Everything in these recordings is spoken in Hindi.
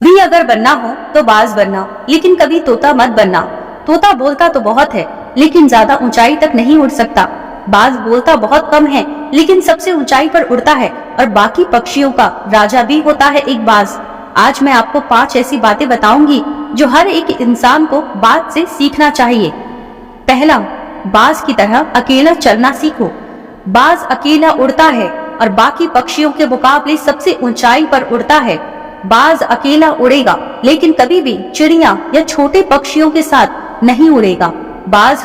भी अगर बनना हो तो बाज बनना, लेकिन कभी तोता मत बनना। तोता बोलता तो बहुत है, लेकिन ज्यादा ऊंचाई तक नहीं उड़ सकता। बाज बोलता बहुत कम है, लेकिन सबसे ऊंचाई पर उड़ता है और बाकी पक्षियों का राजा भी होता है एक बाज। आज मैं आपको 5 ऐसी बातें बताऊंगी जो हर एक इंसान को बाज से सीखना चाहिए। पहला, बाज की तरह अकेला चलना सीखो। बाज अकेला उड़ता है और बाकी पक्षियों के मुकाबले सबसे ऊंचाई पर उड़ता है। बाज अकेला उड़ेगा, लेकिन कभी भी चिड़िया या छोटे पक्षियों के साथ नहीं उड़ेगा। बाज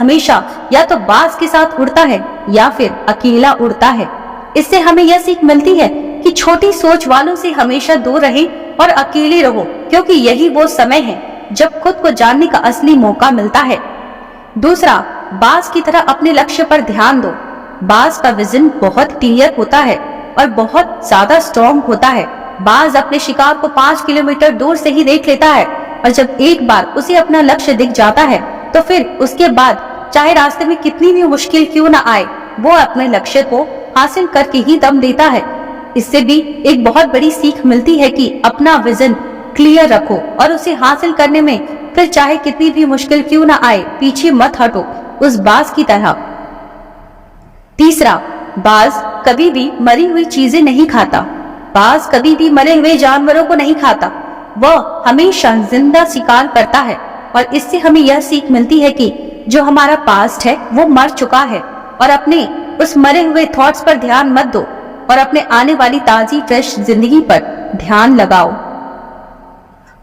हमेशा या तो बाज के साथ उड़ता है या फिर अकेला उड़ता है। इससे हमें यह सीख मिलती है कि छोटी सोच वालों से हमेशा दूर रहे और अकेले रहो, क्योंकि यही वो समय है जब खुद को जानने का असली मौका मिलता है। दूसरा, बाज की तरह अपने लक्ष्य पर ध्यान दो। बाज का विजन बहुत क्लियर होता है और बहुत ज्यादा स्ट्रॉन्ग होता है। बाज अपने शिकार को 5 किलोमीटर दूर से ही देख लेता है और जब एक बार उसे अपना लक्ष्य दिख जाता है तो फिर उसके बाद चाहे रास्ते में कितनी भी मुश्किल क्यों ना आए, वो अपने लक्ष्य को हासिल करके ही दम देता है। इससे भी एक बहुत बड़ी सीख मिलती है कि अपना विजन क्लियर रखो और उसे हासिल करने में फिर चाहे कितनी भी मुश्किल क्यों ना आए, पीछे मत हटो उस बाज की तरह। तीसरा, बाज कभी भी मरी हुई चीजें नहीं खाता। बाज कभी भी मरे हुए जानवरों को नहीं खाता, वह हमेशा जिंदा शिकार करता है। और इससे हमें यह सीख मिलती है कि जो हमारा पास्ट है वो मर चुका है और अपने उस मरे हुए थॉट्स पर ध्यान मत दो और अपने आने वाली ताजी फ्रेश जिंदगी पर ध्यान लगाओ।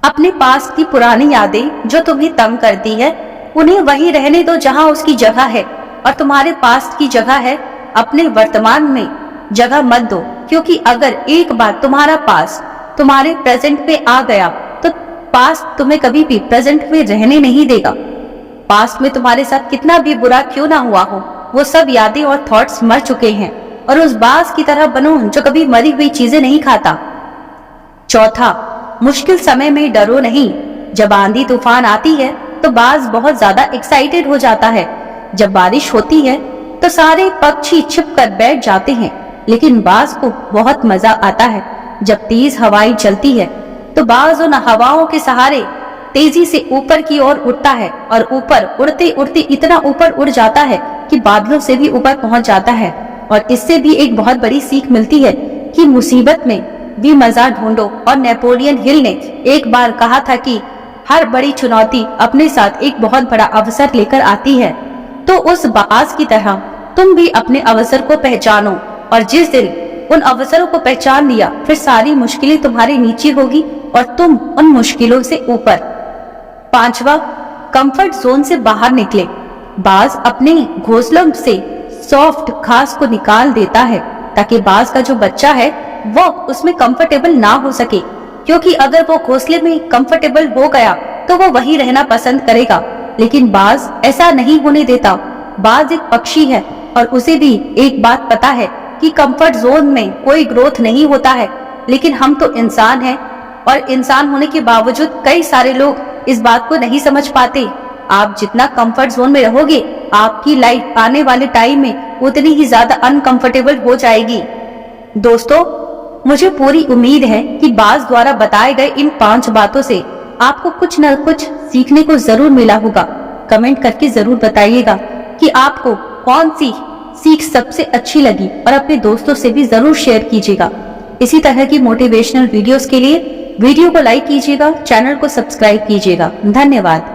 अपने पास्ट की पुरानी यादें जो तुम्हें तंग करती है, उन्हें वहीं रहने दो जहां उसकी जगह है, और तुम्हारे पास्ट की जगह है, अपने वर्तमान में जगह मत दो, क्योंकि अगर एक बार तुम्हारा पास्ट तुम्हारे प्रेजेंट में आ गया तो पास्ट तुम्हें कभी भी प्रेजेंट में रहने नहीं देगा। पास्ट में तुम्हारे साथ कितना भी बुरा क्यों ना हुआ हो, वो सब यादें और थॉट्स मर चुके हैं, और उस बाज की तरह बनो जो कभी मरी हुई चीजें नहीं खाता। चौथा, मुश्किल समय में डरो नहीं। जब आंधी तूफान आती है तो बाज बहुत ज्यादा एक्साइटेड हो जाता है। जब बारिश होती है तो सारे पक्षी छिपकर बैठ जाते हैं, लेकिन बाज को बहुत मजा आता है। जब तेज हवाएं चलती है तो बाज उन हवाओं के सहारे तेजी से ऊपर की ओर उड़ता है और ऊपर उड़ते उड़ते इतना ऊपर उड़ जाता है कि बादलों से भी ऊपर पहुंच जाता है। और इससे भी एक बहुत बड़ी सीख मिलती है कि मुसीबत में भी मजा ढूंढो। और नेपोलियन हिल ने एक बार कहा था कि हर बड़ी चुनौती अपने साथ एक बहुत बड़ा अवसर लेकर आती है। तो उस बाज की तरह तुम भी अपने अवसर को पहचानो, और जिस दिन उन अवसरों को पहचान लिया फिर सारी मुश्किलें तुम्हारे नीचे होगी और तुम उन मुश्किलों से ऊपर। पांचवा, कंफर्ट जोन से बाहर निकले। बाज अपने घोंसलों से सॉफ्ट घास को निकाल देता है ताकि बाज का जो बच्चा है वो उसमें कंफर्टेबल ना हो सके, क्योंकि अगर वो घोंसले में कंफर्टेबल हो गया तो वो वहीं रहना पसंद करेगा। लेकिन बाज ऐसा नहीं होने देता। बाज एक पक्षी है और उसे भी एक बात पता है कि कंफर्ट जोन में कोई ग्रोथ नहीं होता है। लेकिन हम तो इंसान हैं, और इंसान होने के बावजूद कई सारे लोग इस बात को नहीं समझ पाते। आप जितना कंफर्ट जोन में रहोगे, आपकी लाइफ आने वाले टाइम में उतनी ही ज्यादा अनकंफर्टेबल हो जाएगी। दोस्तों, मुझे पूरी उम्मीद है कि बाज द्वारा बताए गए इन 5 बातों से आपको कुछ न कुछ सीखने को जरूर मिला होगा। कमेंट करके जरूर बताइएगा कि आपको कौन सी सीख सबसे अच्छी लगी, और अपने दोस्तों से भी जरूर शेयर कीजिएगा। इसी तरह की मोटिवेशनल वीडियोस के लिए वीडियो को लाइक कीजिएगा, चैनल को सब्सक्राइब कीजिएगा। धन्यवाद।